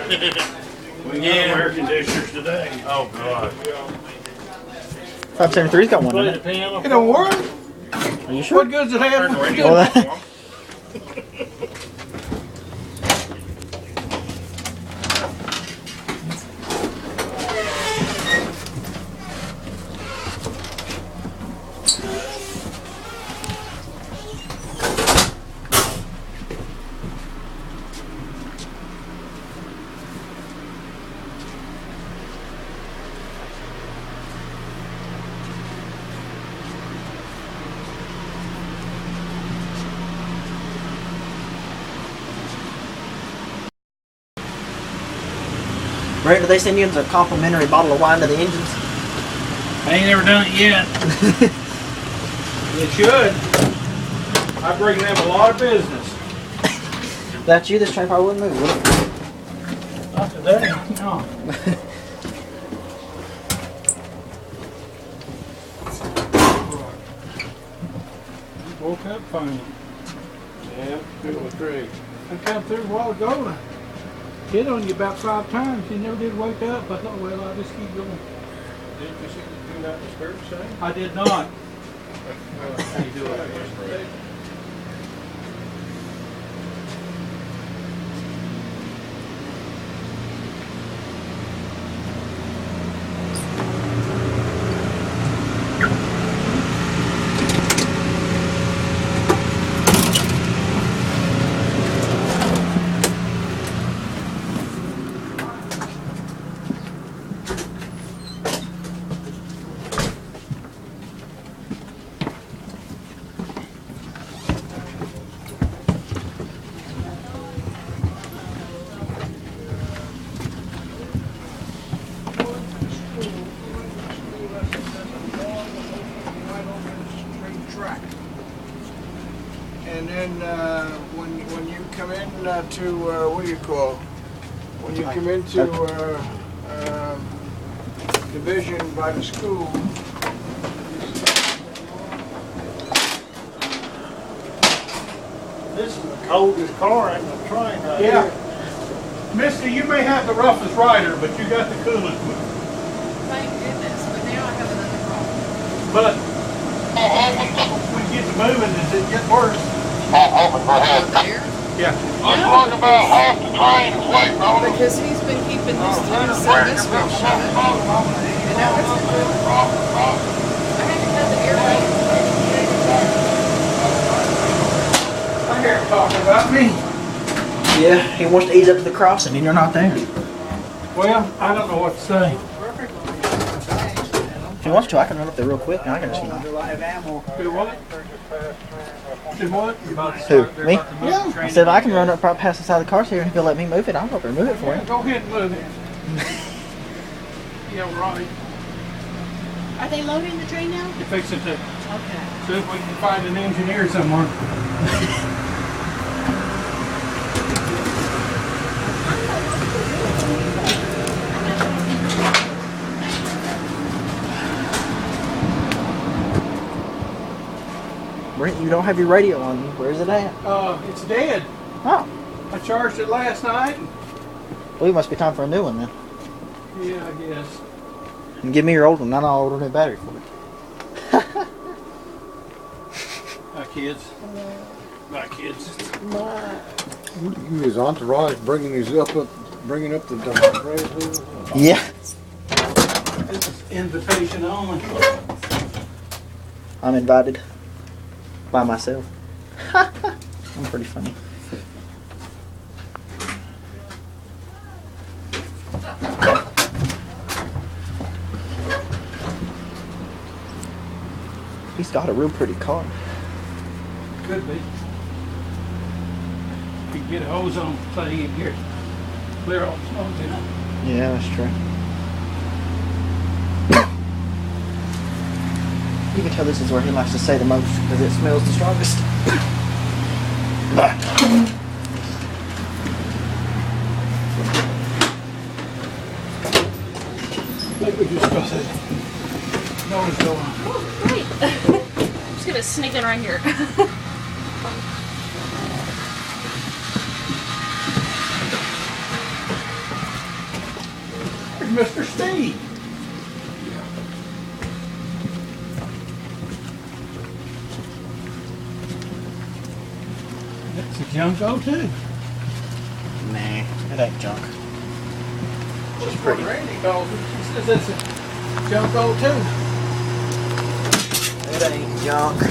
We got air conditioners today. Oh God. 573's got one in it. It don't work. Are you sure? What good does it have? Brent, do they send you a complimentary bottle of wine to the engines? I ain't never done it yet. It should. I bring them a lot of business. If that's you, this train probably wouldn't move, would it? Not today. No. You woke up finally. Yeah, good with Craig. I come through a while ago and I hit on you about 5 times. You never did wake up. I thought, well, I'll just keep going. Did you see the thing out the skirt saying? I did not. How you doing yesterday? And then when you come in to what do you call? When you come into division by the school. This is the coldest car in the train right Yeah. here. Misty, you may have the roughest rider, but you got the coolest one. Thank goodness, but now I have another problem. But when you get to moving, does it get worse? There? Yeah. I'm talking about half the train is late, because he's been keeping this through this one shut. And now it's I had to cut the airway. I hear him talking about me. Yeah, he wants to ease up to the crossing and you're not there. Well, I don't know what to say. If he wants to, I can run up there real quick and I can just, Do what? Do what? Who? Me? Yeah. I said I can run up past the side of the car here and if he'll let me move it, I'll go up and move it for him. Go ahead and move it. Yeah, right. Are they loading the train now? You're fixing to. Okay. See if we can find an engineer somewhere. Brent, you don't have your radio on you. Where's it at? It's dead. Oh. I charged it last night. Well, it must be time for a new one then. Yeah, I guess. And give me your old one, then I'll order a new battery for it. My kids. My kids. You his entourage bringing up the raise. Yeah. This is invitation only. I'm invited. By myself. I'm pretty funny. He's got a real pretty car. Could be. You can get a hose on so you can get clear all the smoke in it. Yeah, that's true. You can tell this is where he likes to say the most because it smells the strongest. Maybe we just got it. No one's going. Oh, great. I'm just gonna sneak in right here. Mr. Steve. That's a Junko too. Nah, it ain't junk. Just pretty. Randy calls it. He says it's a Junko too. It ain't junk.